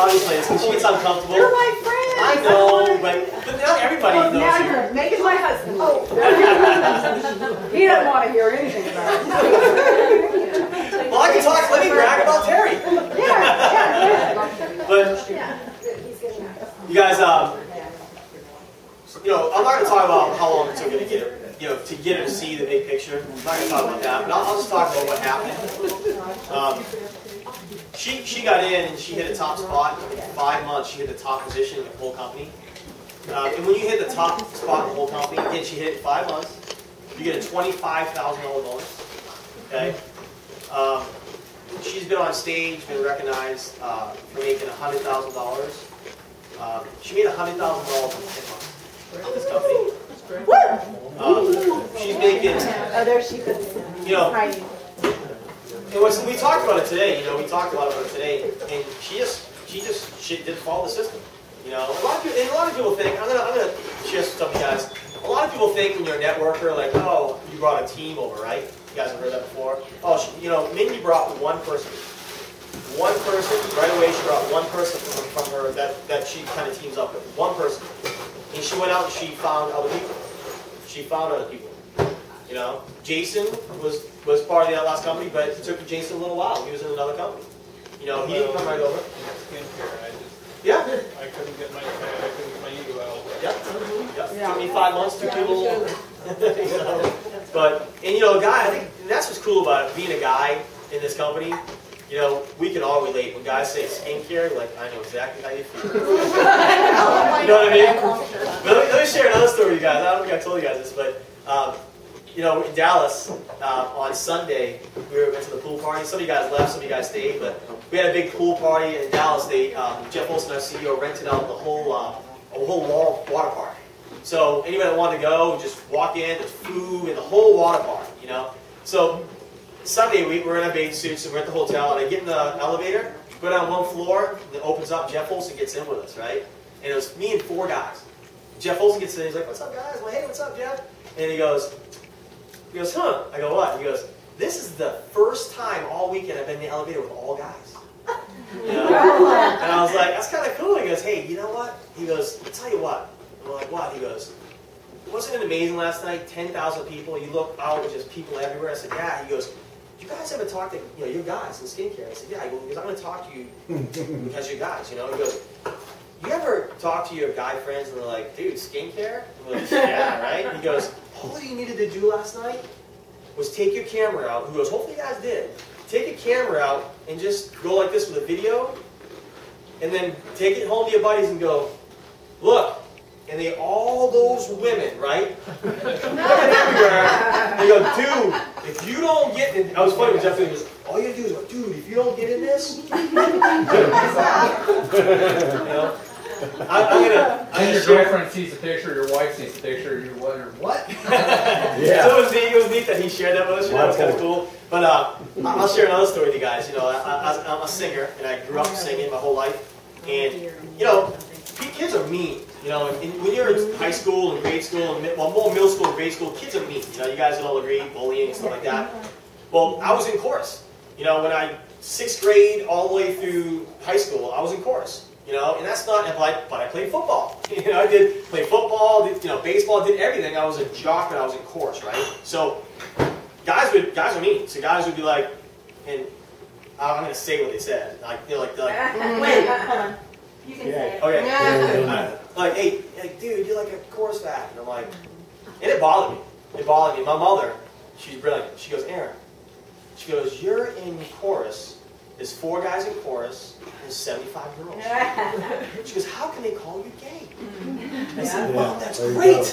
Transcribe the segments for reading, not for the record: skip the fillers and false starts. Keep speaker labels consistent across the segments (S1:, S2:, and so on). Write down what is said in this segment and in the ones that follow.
S1: obviously, because she gets uncomfortable.
S2: You're my friend.
S1: I know, but not everybody knows
S2: now
S1: you.
S2: you're making my husband. Oh, he doesn't want to hear anything about it.
S1: Well, I can talk. Let me brag about Terry.
S2: Yeah.
S1: But you guys, you know, I'm not going to talk about how long it took her to get her, you know, to get her to see the big picture. I'm not going to talk about that, but I'll just talk about what happened. She got in and she hit a top spot. In 5 months, she hit the top position in the whole company. And when you hit the top spot in the whole company, again, she hit it in 5 months. You get a $25,000 bonus. Okay. She's been on stage, been recognized for making $100,000. She made $100,000 in 10 months in this company. She's making.
S2: Oh, there she goes.
S1: You know. And we talked about it today. You know, we talked about it today, and she didn't follow the system. You know, a lot of people think. I'm gonna share some of you guys. A lot of people think when you're a networker, like, oh, you brought a team over, right? You guys have heard that before. Oh, you know, Mindy brought one person. One person, right away she brought one person from her that she kind of teams up with. One person. And she went out and she found other people. She found other people. You know, Jason was part of the last company, but it took Jason a little while. He was in another company. You know, he didn't come right over. Yeah.
S3: I couldn't get my ego out.
S1: Yeah. Took me 5 months, 2 people. You know? But, and you know, a guy, I think that's what's cool about it, being a guy in this company. You know, we can all relate. When guys say skincare, like, I know exactly how you feel. You know what I mean? But let me share another story with you guys. I don't think I told you guys this, but, you know, in Dallas, on Sunday, we went to the pool party. Some of you guys left, some of you guys stayed, but we had a big pool party in Dallas. Jeff Olson, our CEO, rented out the whole water park. So anybody that wanted to go, just walk in, there's food, and the whole water park, you know. So Sunday, we're in our bathing suits, and we're at the hotel, and I get in the elevator, go down one floor, and it opens up, Jeff Olson gets in with us, right? And it was me and 4 guys. Jeff Olson gets in, he's like, what's up, guys? I'm like, hey, what's up, Jeff? And he goes, huh? I go, what? He goes, this is the first time all weekend I've been in the elevator with all guys. You know? And I was like, that's kind of cool. He goes, hey, you know what? He goes, I'll tell you what. I'm like, what? He goes, wasn't it amazing last night? 10,000 people. You look out, just people everywhere. I said, yeah. He goes, you guys ever talk to, you know, your guys in skincare? I said, yeah. He goes, because I'm going to talk to you because you're guys, you know. He goes, you ever talk to your guy friends and they're like, dude, skincare? I'm like, yeah, right? He goes, all you needed to do last night was take your camera out. He goes, hopefully you guys did. Take your camera out and just go like this with a video, and then take it home to your buddies and go, look. And all those women, right? Looking everywhere. They go, dude, if you don't get in, I was funny with Jeff, he goes, all you gotta do is go, dude, if you don't get in this, you know?
S4: And your girlfriend sees the picture, your wife sees the picture, you're wondering, what?
S1: Yeah. So it was neat that he shared that with us. That was kind of cool. But I'll share another story with you guys. You know, I'm a singer, and I grew up singing my whole life. And, you know, kids are mean. You know, when you're in high school and grade school, and more middle school and grade school, kids are mean. You know, you guys all agree, bullying and stuff like that. Well, I was in chorus. You know, when 6th grade all the way through high school, I was in chorus. You know, and that's not, but I played football. You know, I did play football, did, you know, baseball, did everything. I was a jock and I was in chorus, right? So guys are mean. So guys would be like, and I'm going to say what they said. Like, they're like
S2: wait, hold on. You can say it.
S1: Okay. Yeah. Like, hey, dude, you're like a chorus back. And I'm like, and it bothered me. It bothered me. My mother, she's brilliant. She goes, Aaron, she goes, you're in chorus. There's 4 guys in chorus. There's 75 girls. She goes, how can they call you gay? I said, well, that's great.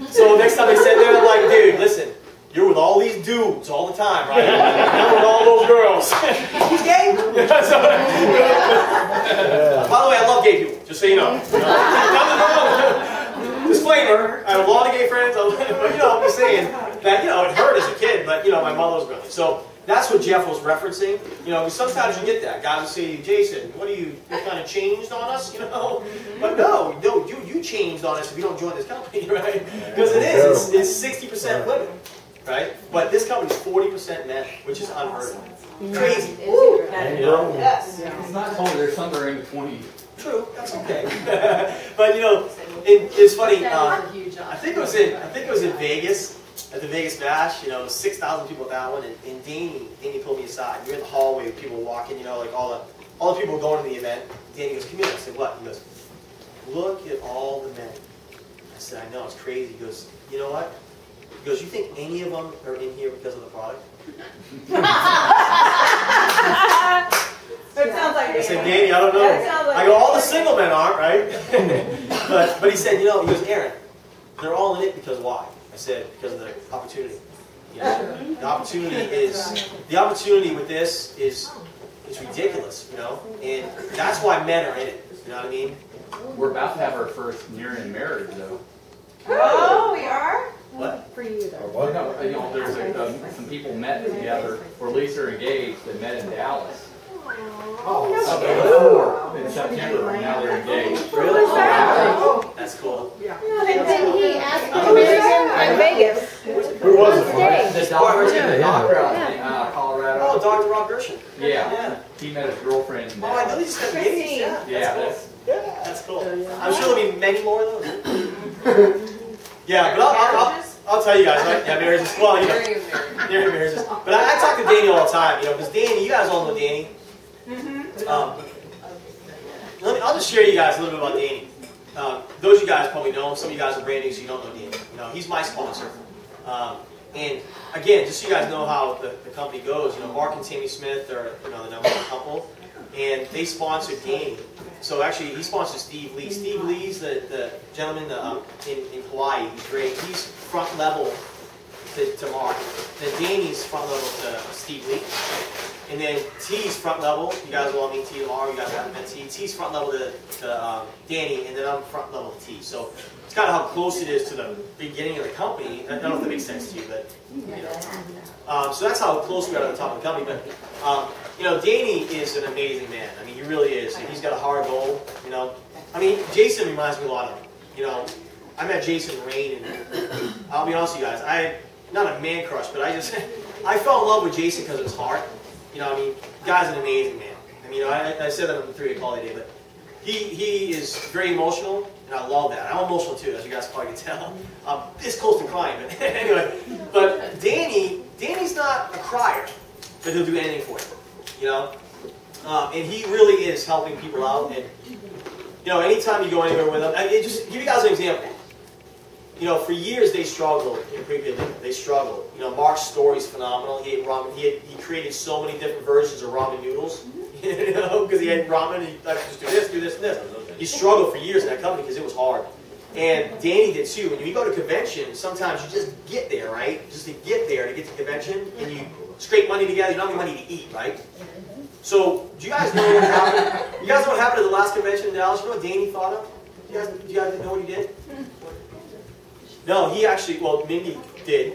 S1: So next time they sit there, I'm like, dude, listen, you're with all these dudes all the time, right? I'm with all those girls. Who's gay? By the way, I love gay people, just so you know. Disclaimer, I have a lot of gay friends, but you know, I'm just saying that, you know, it hurt as a kid, but you know, my mother was brilliant. So that's what Jeff was referencing. You know, sometimes you get that. Guys will say, Jason, what are you kind of changed on us, you know? But no, you changed on us if you don't join this company, right? Because it is. It's 60% women, right? But this company's 40% men, which is unheard of. Crazy.
S2: Woo.
S1: You know?
S2: Yes.
S4: It's not totally, there's somewhere in between.
S1: True, that's okay. But you know, it's funny. I think it was in Vegas at the Vegas Bash. You know, 6,000 people at that one, and Danny pulled me aside. We're in the hallway with people walking. You know, like all the people going to the event. Danny goes, "Come here." I said, "What?" He goes, "Look at all the men." I said, "I know, it's crazy." He goes, "You know what?" He goes, "You think any of them are in here because of the product?"
S2: It sounds like
S1: I said, "Danny, I don't know."
S2: Like
S1: I go, "All the single men aren't, right?" but he said, "You know," he goes, "Aaron, they're all in it because why?" I said, "Because of the opportunity. You know, the opportunity with this is ridiculous, you know, and that's why men are in it. You know what I mean?"
S4: We're about to have our first near-in marriage, though.
S2: Oh, we are?
S1: What?
S2: For you, though.
S4: Well, no, you know, there's some people met together, or at least they're engaged. They met in Dallas. Before in September, and now they're engaged.
S1: Really?
S2: Oh.
S1: That's cool.
S2: Yeah.
S5: And then he asked me to marry him in Vegas.
S6: Who was it for?
S4: The doctor out in Colorado.
S1: Oh, Dr. Rob Gershon.
S4: Yeah. He met his girlfriend in
S1: Oh, I know
S4: Dallas.
S1: he's got engaged.
S4: Yeah,
S1: That's cool. I'm sure there'll be many more of those. Yeah, but I'll tell you guys, right? Yeah, marriages. Well, you know, marriages. But I talk to Danny all the time, you know, because Danny, you guys all know Danny. I'll just share you guys a little bit about Danny. Those of you guys probably know him. Some of you guys are brand new, so you don't know Danny. You know, he's my sponsor. And again, just so you guys know how the company goes, you know, Mark and Tammy Smith are, you know, the number one couple, and they sponsored Danny. So actually, he sponsors Steve Lee. Steve Lee's the gentleman in Hawaii. He's great. He's front level to Mark. Then Danny's front level to Steve Lee. And then T's front level. You guys will all meet T tomorrow. You guys haven't met T. T's front level to Danny, and then I'm front level to T. So it's kind of how close it is to the beginning of the company. I don't know if that makes sense to you, but you know. So that's how close we are to the top of the company. But you know, Danny is an amazing man. I mean, he really is. He's got a hard goal. You know, I mean, Jason reminds me a lot of him. You know, I met Jason Rain, and I'll be honest with you guys, not a man crush, but I fell in love with Jason because of his heart. You know, I mean, the guy's an amazing man. I mean, you know, I said that on the 3 call today, but he is very emotional, and I love that. I'm emotional too, as you guys probably can tell. I'm this close to crying, but anyway. But Danny's not a crier, but he'll do anything for you. You know, and he really is helping people out. And you know, anytime you go anywhere with him, just give you guys an example. You know, for years they struggled in Premier League. They struggled. You know, Mark's story's phenomenal. He ate ramen. He created so many different versions of ramen noodles. You know, because he had ramen. And he like, just do this, and this. He struggled for years in that company because it was hard. And Danny did too. When you go to convention, sometimes you just get there, right? Just to get there, to get to convention, and you scrape money together. You don't have any money to eat, right? So, do you guys know what happened? You guys know what happened at the last convention in Dallas? You know what Danny thought of? Do you guys know what he did? No, he actually, well, Mindy did.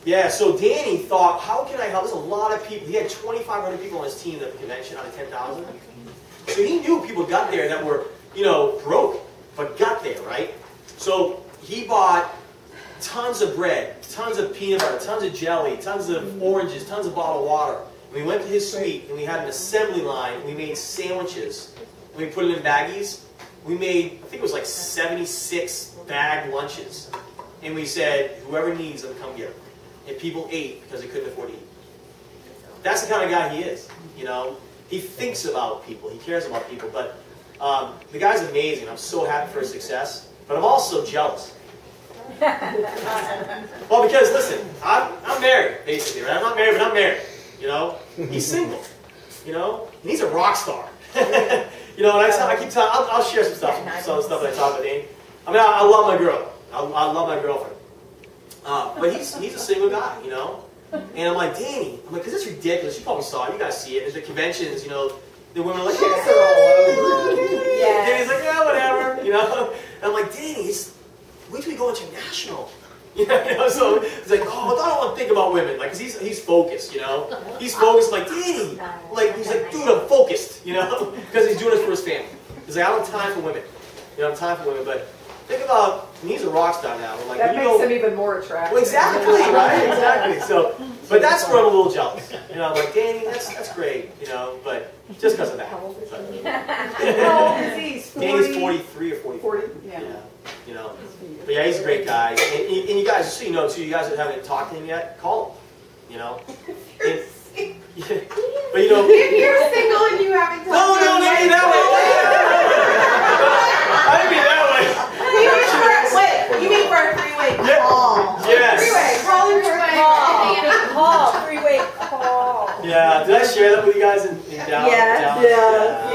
S1: Yeah, so Danny thought, how can I help? There's a lot of people. He had 2,500 people on his team at the convention out of 10,000. So he knew people got there that were, you know, broke, but got there, right? So he bought tons of bread, tons of peanut butter, tons of jelly, tons of oranges, tons of bottled water. And we went to his suite, and we had an assembly line. We made sandwiches, and we put it in baggies. We made, I think it was like 76 bag lunches. And we said, whoever needs them, come get them. And people ate because they couldn't afford to eat. That's the kind of guy he is, you know. He thinks about people. He cares about people. But the guy's amazing. I'm so happy for his success. But I'm also jealous. Well, because, listen, I'm married, basically, right? I'm not married, but I'm married, you know. He's single, you know. And he's a rock star. You know, and I keep telling, I'll share some stuff that I talk about Danny. I mean, I love my girl. I love my girlfriend. But he's a single guy, you know. And I'm like, Danny, because it's ridiculous. You probably saw it. You guys see it. There's the conventions, you know. The women are like, yeah, they're all over. Yeah. Danny's like, yeah, whatever, you know. And I'm like, Danny, wait till we go international. You know, so he's like, oh, I don't want to think about women. Like, 'cause he's focused, you know. He's focused. I'm like, Danny, like, he's like, dude, I'm focused, you know, because he's doing it for his family. He's like, I don't have time for women. You know, I don't have time for women. But think about And he's a rock star now. We're like,
S2: That
S1: you
S2: makes
S1: know,
S2: him even more attractive.
S1: well, exactly, right? Exactly. So, but that's where I'm a little jealous. You know, I'm like, Danny, that's great, you know, but just because of that.
S2: How old is he?
S1: But,
S2: How old is he? 40?
S1: Danny's 43 or 44.
S2: 40? Yeah.
S1: You know, but yeah, he's a great guy. And you guys, just so you know, too, you guys that haven't talked to him yet, call him. You know. And, but you know.
S5: If you're single and you haven't
S1: No,
S5: talked to
S1: no,
S5: him
S1: no,
S5: yet,
S1: that way. I didn't mean that way.
S5: You mean for a three-way
S1: Yeah.
S5: call?
S1: Yes.
S5: Three-way. Call him for a
S2: Call. Three-way call.
S1: Yeah. Did I share that with you guys in Dallas?
S2: Yeah.
S1: Dallas?